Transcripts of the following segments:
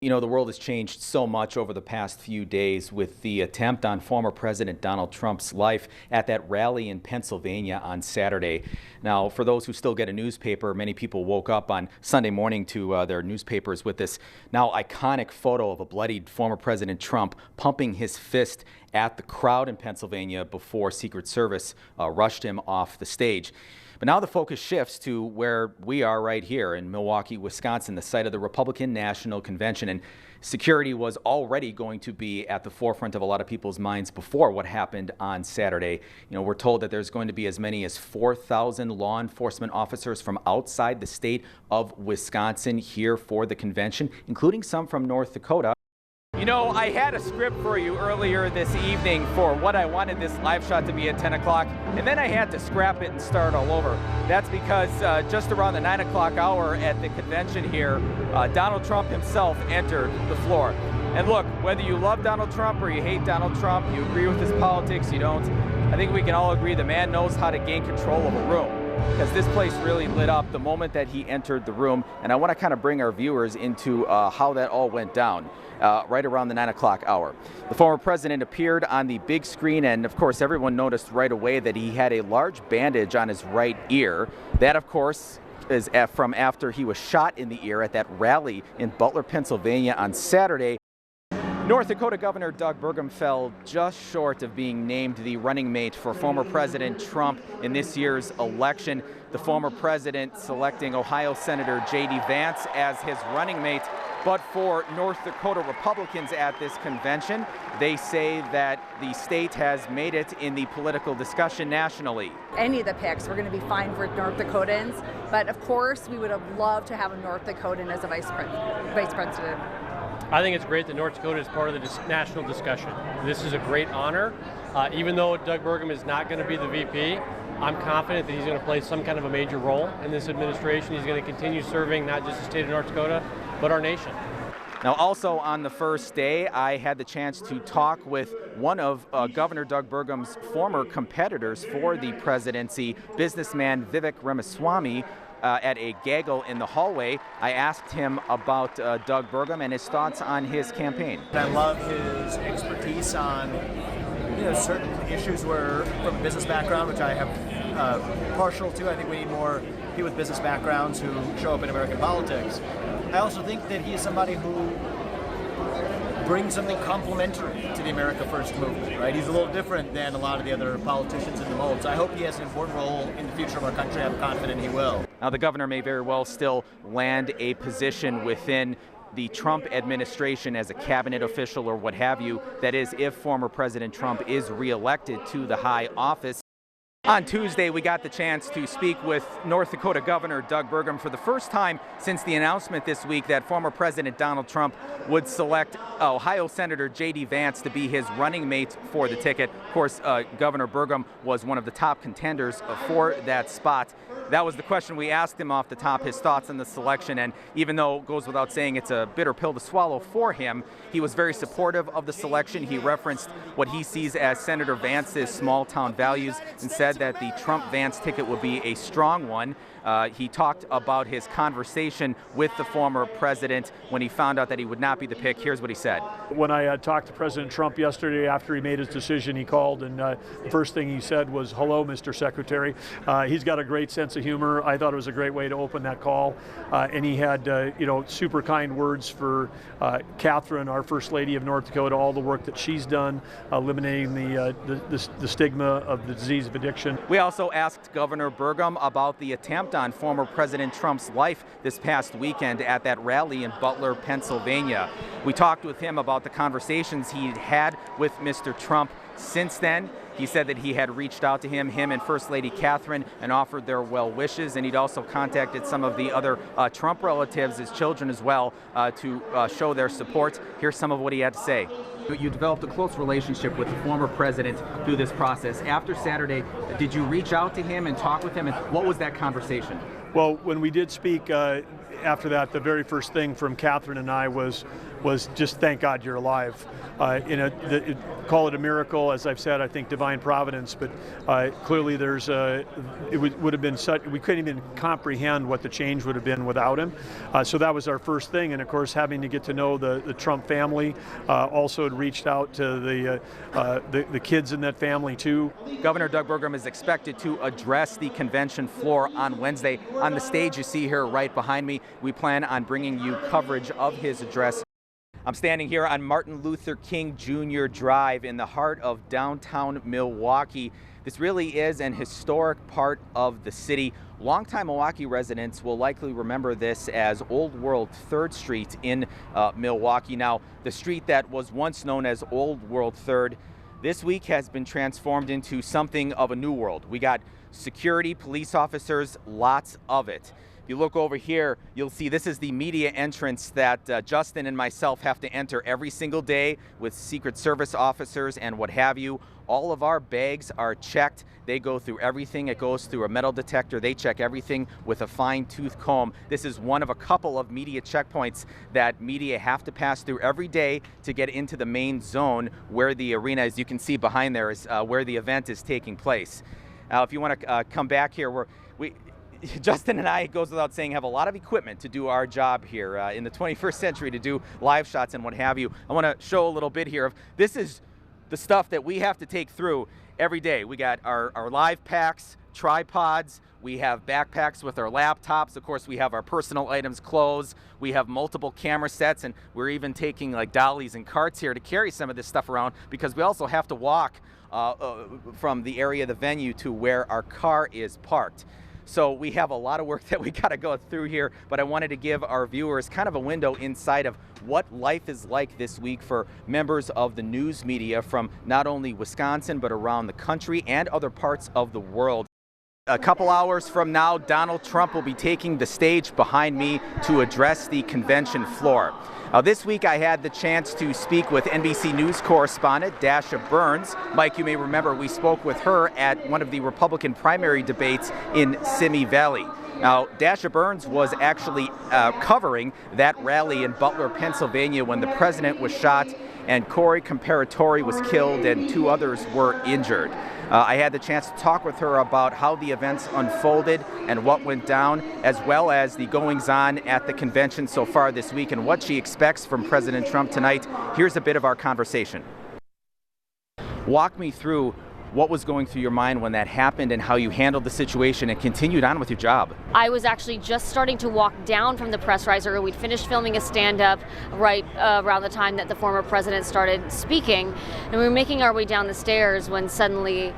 You know, the world has changed so much over the past few days with the attempt on former President Donald Trump's life at that rally in Pennsylvania on Saturday. Now, for those who still get a newspaper, many people woke up on Sunday morning to their newspapers with this now iconic photo of a bloodied former President Trump pumping his fist at the crowd in Pennsylvania before Secret Service rushed him off the stage. But now the focus shifts to where we are right here in Milwaukee, Wisconsin, the site of the Republican National Convention. And security was already going to be at the forefront of a lot of people's minds before what happened on Saturday. You know, we're told that there's going to be as many as 4,000 law enforcement officers from outside the state of Wisconsin here for the convention, including some from North Dakota. You know, I had a script for you earlier this evening for what I wanted this live shot to be at 10 o'clock, and then I had to scrap it and start all over. That's because just around the 9 o'clock hour at the convention here, Donald Trump himself entered the floor. And look, whether you love Donald Trump or you hate Donald Trump, you agree with his politics, you don't, I think we can all agree the man knows how to gain control of a room, because this place really lit up the moment that he entered the room. And I want to kind of bring our viewers into how that all went down right around the 9 o'clock hour. The former president appeared on the big screen, and of course everyone noticed right away that he had a large bandage on his right ear. That, of course, is from after he was shot in the ear at that rally in Butler, Pennsylvania on Saturday. North Dakota Governor Doug Burgum fell just short of being named the running mate for former President Trump in this year's election. The former president selecting Ohio Senator J.D. Vance as his running mate. But for North Dakota Republicans at this convention, they say that the state has made it in the political discussion nationally. Any of the picks, we're going to be fine for North Dakotans. But of course, we would have loved to have a North Dakotan as a vice president. I think it's great that North Dakota is part of the national discussion. This is a great honor. Even though Doug Burgum is not going to be the VP, I'm confident that he's going to play some kind of a major role in this administration. He's going to continue serving not just the state of North Dakota, but our nation. Now, also on the first day, I had the chance to talk with one of Governor Doug Burgum's former competitors for the presidency, businessman Vivek Ramaswamy. At a gaggle in the hallway, I asked him about Doug Burgum and his thoughts on his campaign. I love his expertise on certain issues where, from a business background, which I have partial to. I think we need more people with business backgrounds who show up in American politics. I also think that he is somebody who brings something complementary to the America First movement, right? He's a little different than a lot of the other politicians in the mold. So I hope he has an important role in the future of our country. I'm confident he will. Now, the governor may very well still land a position within the Trump administration as a cabinet official or what have you. That is, if former President Trump is reelected to the high office. On Tuesday, we got the chance to speak with North Dakota Governor Doug Burgum for the first time since the announcement this week that former President Donald Trump would select Ohio Senator J.D. Vance to be his running mate for the ticket. Of course, Governor Burgum was one of the top contenders for that spot. That was the question we asked him off the top, his thoughts on the selection. And even though it goes without saying it's a bitter pill to swallow for him, he was very supportive of the selection. He referenced what he sees as Senator Vance's small-town values and said that the Trump-Vance ticket would be a strong one. He talked about his conversation with the former president when he found out that he would not be the pick. Here's what he said. When I talked to President Trump yesterday after he made his decision, he called, and the first thing he said was, "Hello, Mr. Secretary." He's got a great sense of humor. I thought it was a great way to open that call. And he had super kind words for Catherine, our First Lady of North Dakota, all the work that she's done, eliminating the stigma of the disease of addiction. We also asked Governor Burgum about the attempt on former President Trump's life this past weekend at that rally in Butler, Pennsylvania. We talked with him about the conversations he'd had with Mr. Trump since then. He said that he had reached out to him and First Lady Catherine, and offered their well wishes, and he'd also contacted some of the other Trump relatives, his children as well, to show their support. Here's some of what he had to say. You developed a close relationship with the former president through this process. After Saturday, did you reach out to him and talk with him, and what was that conversation? Well, when we did speak, after that, the very first thing from Catherine and I was just thank God you're alive. Call it a miracle, as I've said, I think divine providence, but clearly it would have been such, we couldn't even comprehend what the change would have been without him. So that was our first thing, and of course having to get to know the Trump family, also had reached out to the kids in that family too. Governor Doug Burgum is expected to address the convention floor on Wednesday. On the stage you see here right behind me, we plan on bringing you coverage of his address. I'm standing here on Martin Luther King Jr. Drive in the heart of downtown Milwaukee. This really is an historic part of the city. Longtime Milwaukee residents will likely remember this as Old World 3rd Street in Milwaukee. Now, the street that was once known as Old World 3rd this week has been transformed into something of a new world. We got security, police officers, lots of it. If you look over here, you'll see this is the media entrance that Justin and myself have to enter every single day with Secret Service officers and what have you. All of our bags are checked. They go through everything. It goes through a metal detector. They check everything with a fine-tooth comb. This is one of a couple of media checkpoints that media have to pass through every day to get into the main zone where the arena, as you can see behind there, is where the event is taking place. Now, if you want to come back here, Justin and I, it goes without saying, have a lot of equipment to do our job here in the 21st century, to do live shots and what have you. I want to show a little bit here of this is the stuff that we have to take through every day. We got our live packs, tripods, we have backpacks with our laptops, of course we have our personal items, clothes, we have multiple camera sets, and we're even taking like dollies and carts here to carry some of this stuff around because we also have to walk from the area of the venue to where our car is parked. So we have a lot of work that we got to go through here, but I wanted to give our viewers kind of a window inside of what life is like this week for members of the news media from not only Wisconsin, but around the country and other parts of the world. A couple hours from now, Donald Trump will be taking the stage behind me to address the convention floor. This week I had the chance to speak with NBC News correspondent Dasha Burns. Mike, you may remember we spoke with her at one of the Republican primary debates in Simi Valley. Now, Dasha Burns was actually covering that rally in Butler, Pennsylvania when the president was shot and Corey Comparatori was killed and 2 others were injured. I had the chance to talk with her about how the events unfolded and what went down, as well as the goings-on at the convention so far this week and what she expects from President Trump tonight. Here's a bit of our conversation. Walk me through what was going through your mind when that happened and how you handled the situation and continued on with your job. I was actually just starting to walk down from the press riser. We'd finished filming a stand-up right around the time that the former president started speaking, and we were making our way down the stairs when suddenly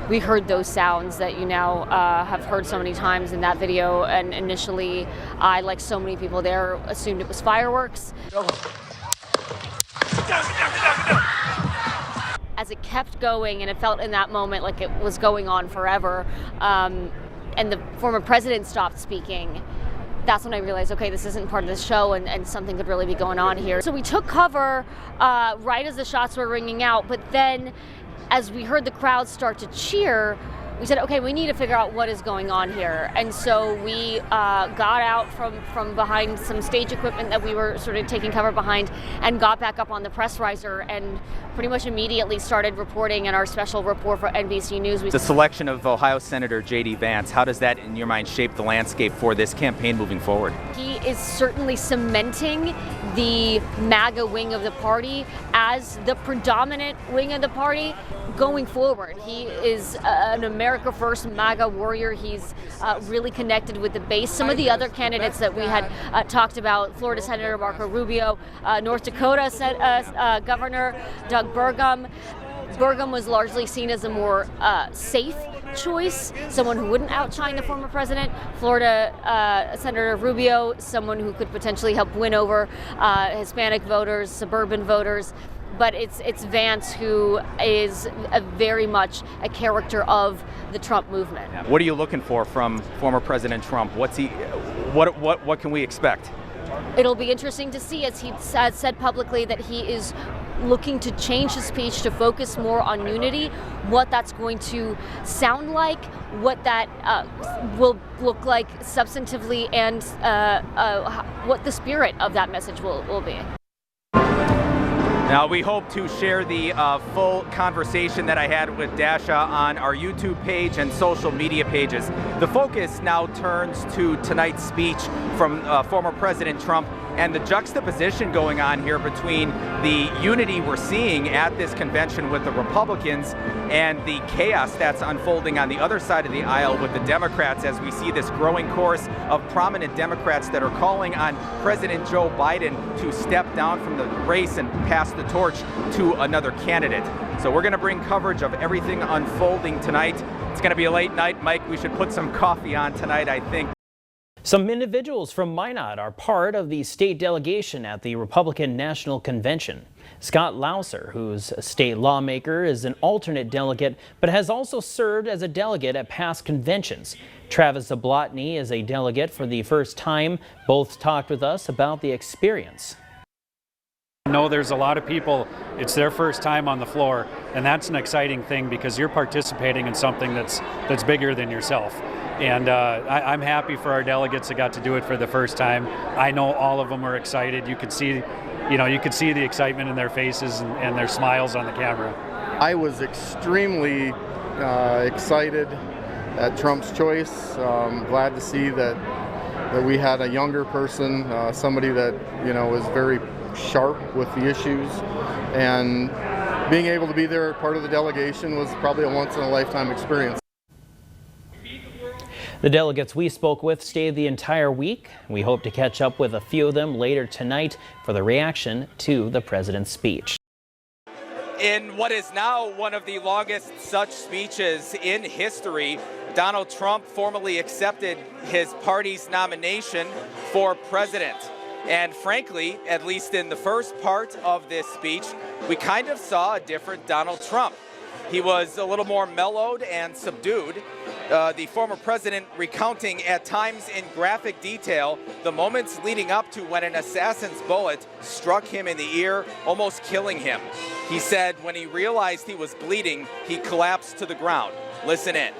we heard those sounds that you now have heard so many times in that video, and initially I, like so many people there, assumed it was fireworks. As it kept going, and it felt in that moment like it was going on forever, and the former president stopped speaking, that's when I realized, okay, this isn't part of the show and something could really be going on here. So we took cover right as the shots were ringing out, but then as we heard the crowd start to cheer, we said, okay, we need to figure out what is going on here. And so we got out from behind some stage equipment that we were sort of taking cover behind and got back up on the press riser and pretty much immediately started reporting in our special report for NBC News. The selection of Ohio Senator J.D. Vance, how does that, in your mind, shape the landscape for this campaign moving forward? He is certainly cementing the MAGA wing of the party as the predominant wing of the party going forward. He is an America First MAGA warrior. He's really connected with the base. Some of the other candidates that we had talked about, Florida Senator Marco Rubio, North Dakota Governor Doug Burgum. Burgum was largely seen as a more safe choice, someone who wouldn't outshine the former president. Florida Senator Rubio, someone who could potentially help win over Hispanic voters, suburban voters. But it's Vance who is very much a character of the Trump movement. What are you looking for from former President Trump? What can we expect? It'll be interesting to see, as he said publicly, that he is looking to change the speech to focus more on unity, what that's going to sound like, what that will look like substantively, and what the spirit of that message will be. Now, we hope to share the full conversation that I had with Dasha on our YouTube page and social media pages. The focus now turns to tonight's speech from former President Trump and the juxtaposition going on here between the unity we're seeing at this convention with the Republicans and the chaos that's unfolding on the other side of the aisle with the Democrats, as we see this growing chorus of prominent Democrats that are calling on President Joe Biden to step down from the race and pass the torch to another candidate. So we're going to bring coverage of everything unfolding tonight. It's going to be a late night, Mike. We should put some coffee on tonight, I think. Some individuals from Minot are part of the state delegation at the Republican National Convention. Scott Louser, who's a state lawmaker, is an alternate delegate, but has also served as a delegate at past conventions. Travis Zablotny is a delegate for the first time. Both talked with us about the experience. I know there's a lot of people, it's their first time on the floor, and that's an exciting thing because you're participating in something that's bigger than yourself. And I'm happy for our delegates that got to do it for the first time. I know all of them are excited. You could see the excitement in their faces and their smiles on the camera. I was extremely excited at Trump's choice. Glad to see that we had a younger person, somebody that was very sharp with the issues, and being able to be there, part of the delegation, was probably a once-in-a-lifetime experience. The delegates we spoke with stayed the entire week. We hope to catch up with a few of them later tonight for the reaction to the president's speech. In what is now one of the longest such speeches in history, Donald Trump formally accepted his party's nomination for president. And frankly, at least in the first part of this speech, we kind of saw a different Donald Trump. He was a little more mellowed and subdued. The former president recounting at times in graphic detail the moments leading up to when an assassin's bullet struck him in the ear, almost killing him. He said when he realized he was bleeding, he collapsed to the ground. Listen in.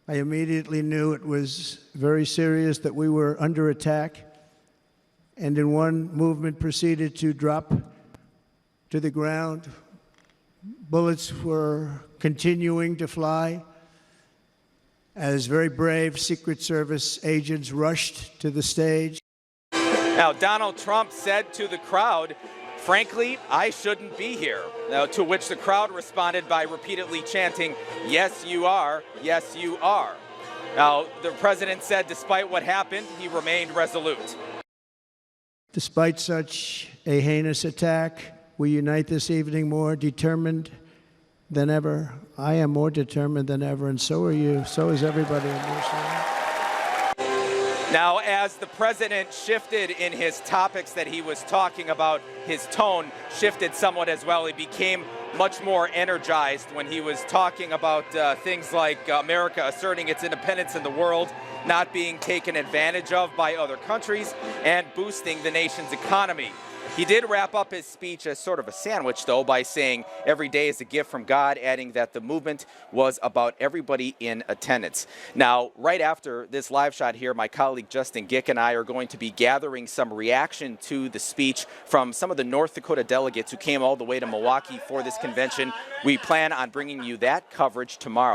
I immediately knew it was very serious, that we were under attack, and in one movement proceeded to drop to the ground. Bullets were continuing to fly as very brave Secret Service agents rushed to the stage. Now, Donald Trump said to the crowd, "Frankly, I shouldn't be here." Now, to which the crowd responded by repeatedly chanting, "Yes, you are. Yes, you are." Now, the president said despite what happened, he remained resolute. Despite such a heinous attack, we unite this evening more determined than ever. I am more determined than ever, and so are you. So is everybody on your side. Now, as the president shifted in his topics that he was talking about, his tone shifted somewhat as well. He became much more energized when he was talking about things like America asserting its independence in the world, not being taken advantage of by other countries, and boosting the nation's economy. He did wrap up his speech as sort of a sandwich, though, by saying every day is a gift from God, adding that the movement was about everybody in attendance. Now, right after this live shot here, my colleague Justin Gick and I are going to be gathering some reaction to the speech from some of the North Dakota delegates who came all the way to Milwaukee for this convention. We plan on bringing you that coverage tomorrow.